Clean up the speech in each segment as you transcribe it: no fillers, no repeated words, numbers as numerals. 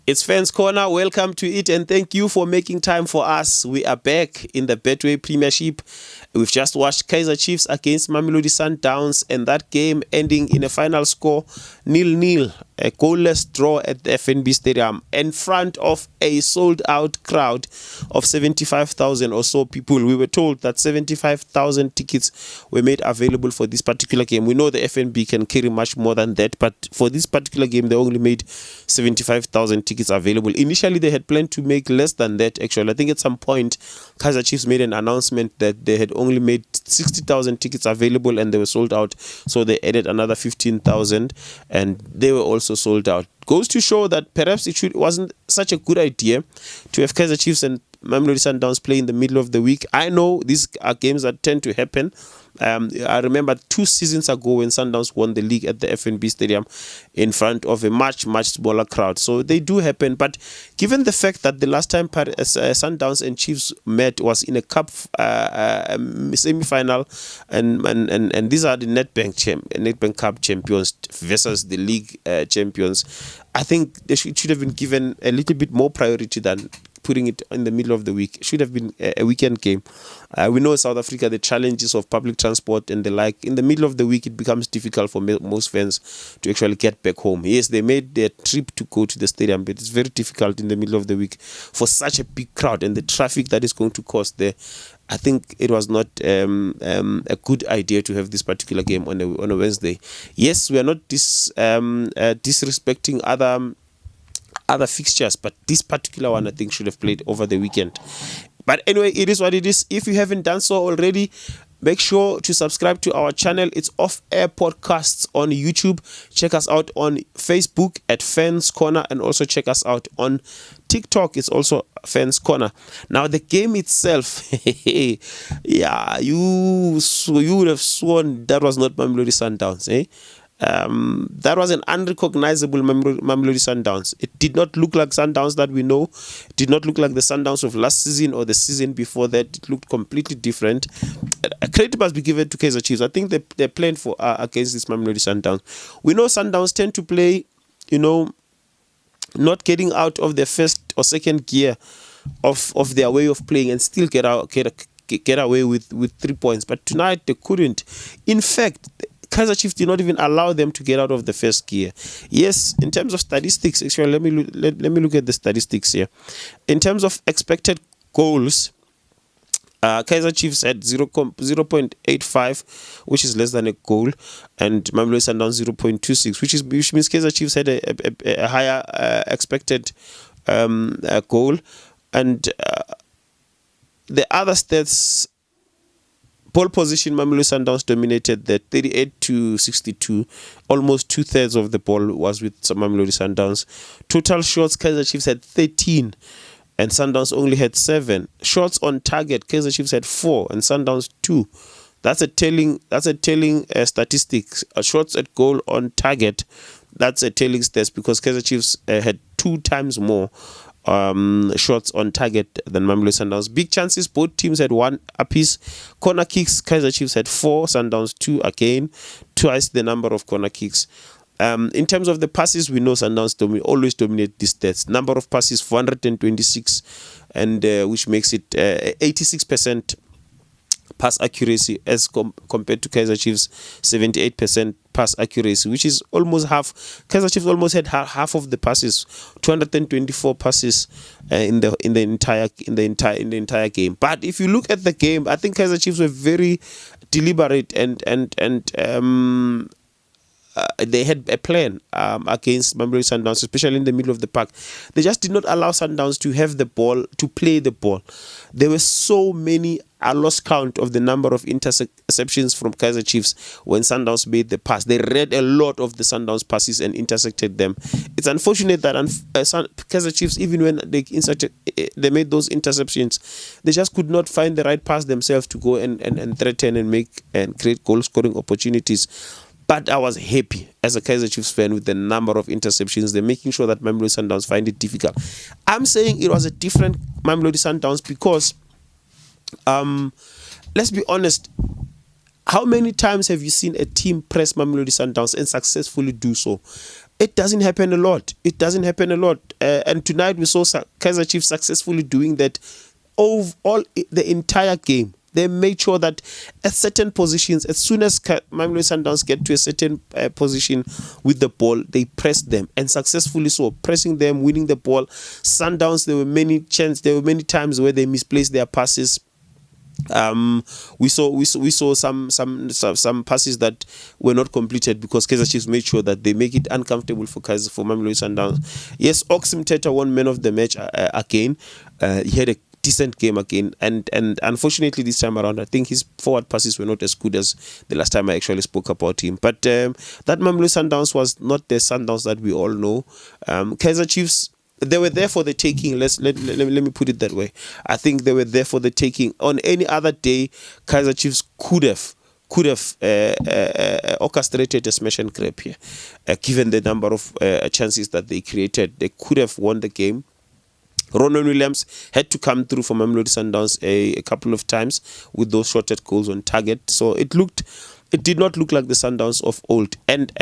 It's Fans Corner. Welcome to it and thank you for making time for us. We are back in the Betway Premiership. We've just watched Kaizer Chiefs against Mamelodi Sundowns and that game ending in a final score 0-0, a goalless draw at the FNB Stadium in front of a sold-out crowd of 75,000 or so people. We were told that 75,000 tickets were made available for this particular game. We know the FNB can carry much more than that, but for this particular game, they only made 75,000 tickets available. Initially, they had planned to make less than that, actually. I think at some point, Kaizer Chiefs made an announcement that they had only made 60,000 tickets available and they were sold out. So they added another 15,000 and they were also sold out. Goes to show that perhaps it wasn't such a good idea to have Kaizer Chiefs and Mamelodi Sundowns play in the middle of the week. I know these are games that tend to happen. I remember 2 seasons ago when Sundowns won the league at the FNB Stadium in front of a much smaller crowd. So they do happen. But given the fact that the last time Sundowns and Chiefs met was in a cup semi-final, and these are the Nedbank Cup champions versus the league champions, I think they should have been given a little bit more priority than putting it in the middle of the week. It should have been a weekend game. We know in South Africa the challenges of public transport and the like. In the middle of the week, it becomes difficult for most fans to actually get back home. Yes, they made their trip to go to the stadium, but it's very difficult in the middle of the week for such a big crowd and the traffic that is going to cause there. I think it was not a good idea to have this particular game on a Wednesday. Yes, we are not disrespecting other fixtures, but this particular one I think should have played over the weekend. But anyway, it is what it is. If you haven't done so already, make sure to subscribe to our channel. It's Off Air Podcasts on YouTube. Check us out on Facebook at Fans Corner and also check us out on TikTok. It's also Fans Corner. Now the game itself, yeah, you would have sworn that was not Mamelodi Sundowns, eh? That was an unrecognizable Mamelodi Sundowns. It did not look like Sundowns that we know. It did not look like the Sundowns of last season or the season before that. It looked completely different. Credit must be given to Kaizer Chiefs. I think they're playing for against this Mamelodi Sundowns. We know Sundowns tend to play, not getting out of their first or second gear of their way of playing and still get away with 3 points. But tonight they couldn't. In fact, Kaizer Chiefs did not even allow them to get out of the first gear. Yes, in terms of statistics, actually, let me look at the statistics here. In terms of expected goals, Kaizer Chiefs had 0.85, which is less than a goal, and Mamelodi Sundowns 0.26, which means Kaizer Chiefs had a higher expected goal, and the other stats. Ball position, Mamelodi Sundowns dominated the 38-62. Almost 2/3 of the ball was with Mamelodi Sundowns. Total shots, Kaizer Chiefs had 13 and Sundowns only had 7. Shots on target, Kaizer Chiefs had 4 and Sundowns 2. That's a telling statistics. Shots at goal on target, that's a telling stats because Kaizer Chiefs had 2 times more shots on target than Mamelodi Sundowns. Big chances, both teams had 1 apiece. Corner kicks, Kaizer Chiefs had 4, Sundowns 2 again, twice the number of corner kicks. In terms of the passes, we know Sundowns always dominate these stats. Number of passes 426, and which makes it 86% pass accuracy as compared to Kaizer Chiefs 78% pass accuracy, which is almost half. Kaizer Chiefs almost had half of the passes, 224 passes in the entire game. But if you look at the game, I think Kaizer Chiefs were very deliberate and they had a plan against Mamelodi Sundowns, especially in the middle of the park. They just did not allow Sundowns to have the ball, to play the ball. There were so many. I lost count of the number of interceptions from Kaizer Chiefs when Sundowns made the pass. They read a lot of the Sundowns passes and intercepted them. It's unfortunate that Kaizer Chiefs, even when they made those interceptions, they just could not find the right pass themselves to go and threaten and make and create goal-scoring opportunities. But I was happy as a Kaizer Chiefs fan with the number of interceptions. They're making sure that Mamelodi Sundowns find it difficult. I'm saying it was a different Mamelodi Sundowns because, let's be honest, how many times have you seen a team press Mamelodi Sundowns and successfully do so? It doesn't happen a lot. It doesn't happen a lot. And tonight we saw Kaizer Chiefs successfully doing that all the entire game. They made sure that at certain positions, as soon as Mamelodi Sundowns get to a certain position with the ball, they press them, and successfully so, pressing them, winning the ball. Sundowns, there were many times where they misplaced their passes. We saw some passes that were not completed because Kaizer Chiefs made sure that they make it uncomfortable for Mamelodi Sundowns. Yes, Oxim Teta won man of the match again. He had a decent game again, and unfortunately this time around I think his forward passes were not as good as the last time I actually spoke about him. But that Mamelodi Sundowns was not the Sundowns that we all know. Kaizer Chiefs, they were there for the taking. Let me put it that way. I think they were there for the taking. On any other day, Kaizer Chiefs could have orchestrated a smash and grab here, given the number of chances that they created. They could have won the game. Ronan Williams had to come through for Mamelodi Sundowns a couple of times with those shorted goals on target. So it did not look like the Sundowns of old. And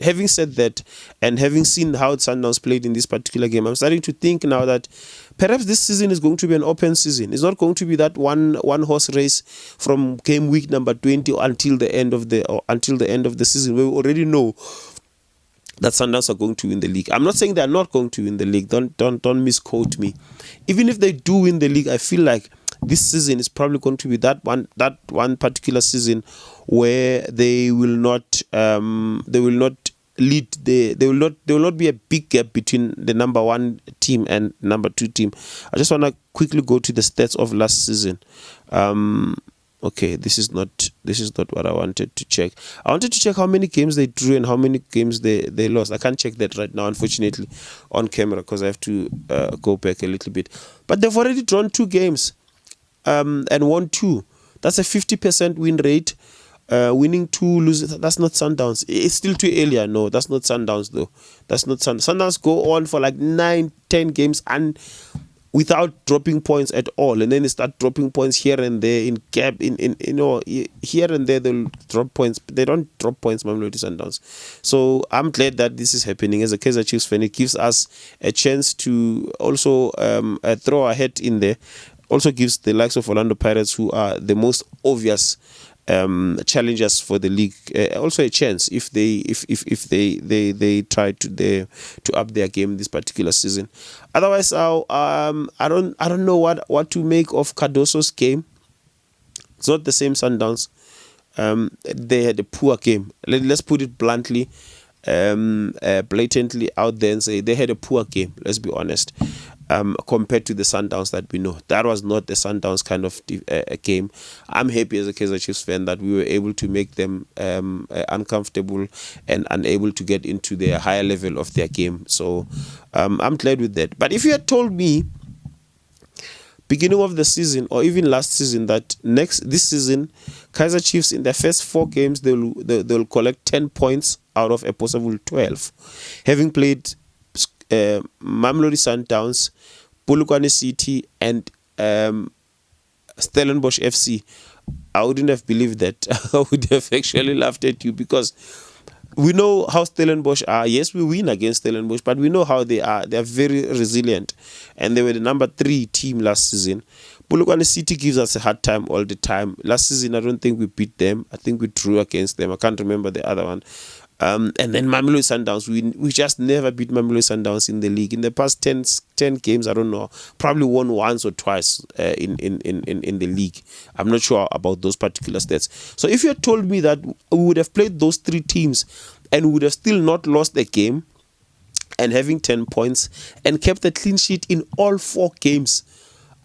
having said that, and having seen how Sundowns played in this particular game, I'm starting to think now that perhaps this season is going to be an open season. It's not going to be that one horse race from game week number 20 until the end of the season, where we already know that Sundowns are going to win the league. I'm not saying they are not going to win the league. Don't misquote me. Even if they do win the league, I feel like this season is probably going to be that one particular season where they will not lead there will not be a big gap between the number 1 team and number 2 team. I just want to quickly go to the stats of last season. Okay, this is not what I wanted to check. I wanted to check how many games they drew and how many games they lost. I can't check that right now, unfortunately, on camera, because I have to go back a little bit. But they've already drawn 2 games and won 2. That's a 50% win rate. Winning 2, losing. That's not Sundowns. It's still too early. I know that's not Sundowns though. That's not Sundowns. Go on for like 9-10 games and without dropping points at all, and then they start dropping points here and there in gap in here and there. They'll drop points, but they don't drop points, Mamelodi Sundowns. So I'm glad that this is happening. As a Kaizer Chiefs fan, it gives us a chance to also throw our hat in there. Also gives the likes of Orlando Pirates, who are the most obvious challengers for the league, also a chance if they try to up their game this particular season. Otherwise, I don't know what to make of Cardoso's game. It's not the same Sundowns. They had a poor game. Let's put it bluntly, blatantly out there and say they had a poor game. Let's be honest. Compared to the Sundowns that we know, that was not the Sundowns kind of game. I'm happy as a Kaizer Chiefs fan that we were able to make them uncomfortable and unable to get into the higher level of their game. So I'm glad with that. But if you had told me beginning of the season or even last season that this season Kaizer Chiefs in their first 4 games they'll collect 10 points out of a possible 12, having played Mamelodi Sundowns, Polokwane City, and Stellenbosch FC, I wouldn't have believed that. I would have actually laughed at you, because we know how Stellenbosch are. Yes, we win against Stellenbosch, but we know how they are. They are very resilient, and they were the number 3 team last season. Polokwane City gives us a hard time all the time. Last season, I don't think we beat them. I think we drew against them. I can't remember the other one. And then Mamelodi Sundowns, we just never beat Mamelodi Sundowns in the league. In the past 10 games, I don't know, probably won once or twice in the league. I'm not sure about those particular stats. So if you had told me that we would have played those 3 teams and we would have still not lost the game and having 10 points and kept the clean sheet in all 4 games,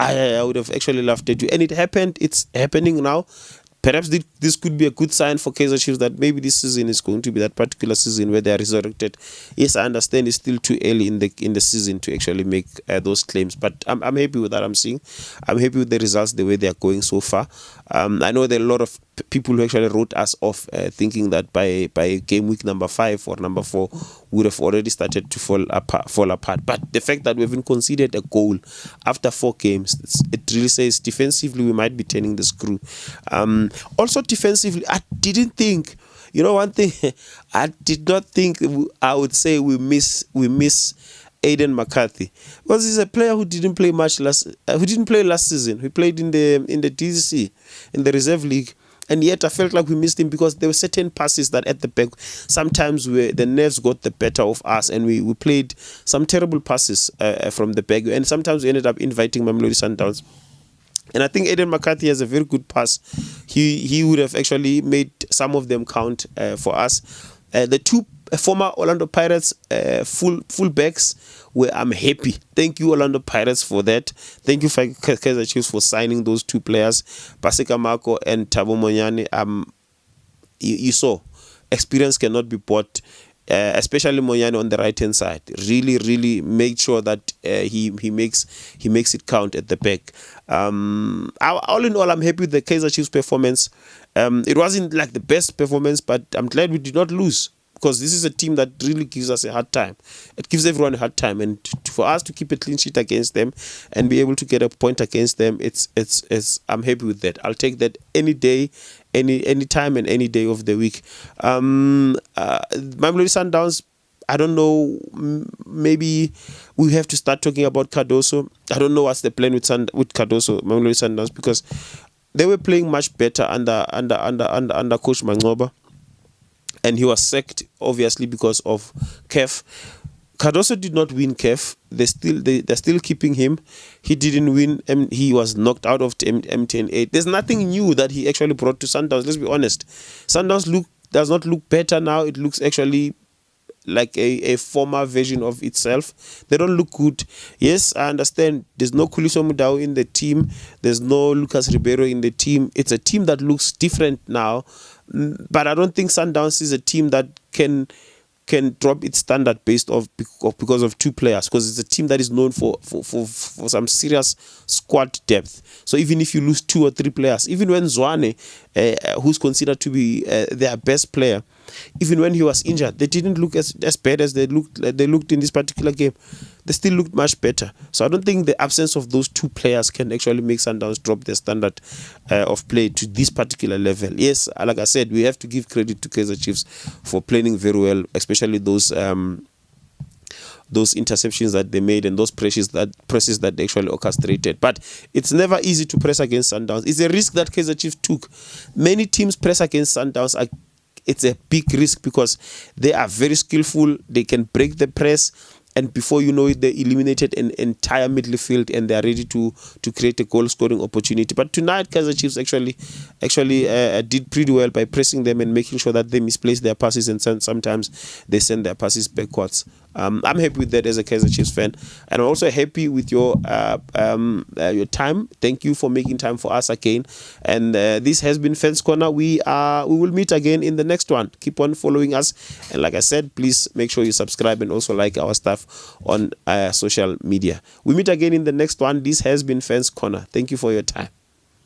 I would have actually laughed at you. And it happened. It's happening now. Perhaps this could be a good sign for Kaizer Chiefs that maybe this season is going to be that particular season where they are resurrected. Yes, I understand it's still too early in the season to actually make those claims, but I'm happy with that. I'm happy with the results, the way they are going so far. I know there are a lot of people who actually wrote us off, thinking that by game week number 5 or number 4 would have already started to fall apart. But the fact that we haven't conceded a goal after 4 games, it really says defensively we might be turning the screw. Also defensively, I didn't think, You know, one thing I did not think I would say we miss Aiden McCarthy, because he's a player who didn't play much last season. He played in the DCC, in the reserve league. And yet I felt like we missed him because there were certain passes that at the back, sometimes the nerves got the better of us, and we played some terrible passes from the back. And sometimes we ended up inviting Mamelodi Sundowns. And I think Aiden McCarthy has a very good pass. He would have actually made some of them count for us. The two former Orlando Pirates full backs, where I'm happy. Thank you, Orlando Pirates, for that. Thank you, Kaizer Chiefs, for signing those two players, Paseka Marco and Thabo Monyane. You saw, experience cannot be bought, especially Monyane on the right hand side. Really make sure that he makes it count at the back. All in all, I'm happy with the Kaizer Chiefs performance. It wasn't like the best performance, but I'm glad we did not lose, because this is a team that really gives us a hard time. It gives everyone a hard time, and for us to keep a clean sheet against them and be able to get a point against them, it's I'm happy with that. I'll take that any day, any time, and any day of the week. Mamelodi Sundowns, I don't know, maybe we have to start talking about Cardoso. I don't know what's the plan with Cardoso, Mamelodi Sundowns, because they were playing much better under Coach Mangoba. And he was sacked, obviously, because of CAF. Cardoso did not win CAF. They're still keeping him. He didn't win. He was knocked out of MTN8. There's nothing new that he actually brought to Sundowns. Let's be honest. Sundowns does not look better now. It looks actually like a former version of itself. They don't look good. Yes, I understand there's no Khuliso Mudau in the team. There's no Lucas Ribeiro in the team. It's a team that looks different now. But I don't think Sundowns is a team that can drop its standard because of two players, because it's a team that is known for some serious squad depth. So even if you lose 2 or 3 players, even when Zwane, who's considered to be their best player, even when he was injured, they didn't look as bad as they looked in this particular game. They still looked much better. So I don't think the absence of those 2 players can actually make Sundowns drop their standard of play to this particular level. Yes, like I said, we have to give credit to Kaizer Chiefs for playing very well, especially those interceptions that they made and those presses that they actually orchestrated. But it's never easy to press against Sundowns. It's a risk that Kaizer Chiefs took. Many teams press against Sundowns. It's a big risk because they are very skillful. They can break the press, and before you know it, they eliminated an entire midfield and they are ready to create a goal scoring opportunity. But tonight, Kaizer Chiefs actually did pretty well by pressing them and making sure that they misplace their passes, and sometimes they send their passes backwards. I'm happy with that as a Kaizer Chiefs fan, and I'm also happy with your time. Thank you for making time for us again. And this has been Fans Corner. We will meet again in the next one. Keep on following us, and like I said, please make sure you subscribe and also like our stuff on social media. We meet again in the next one. This has been Fans Corner. Thank you for your time.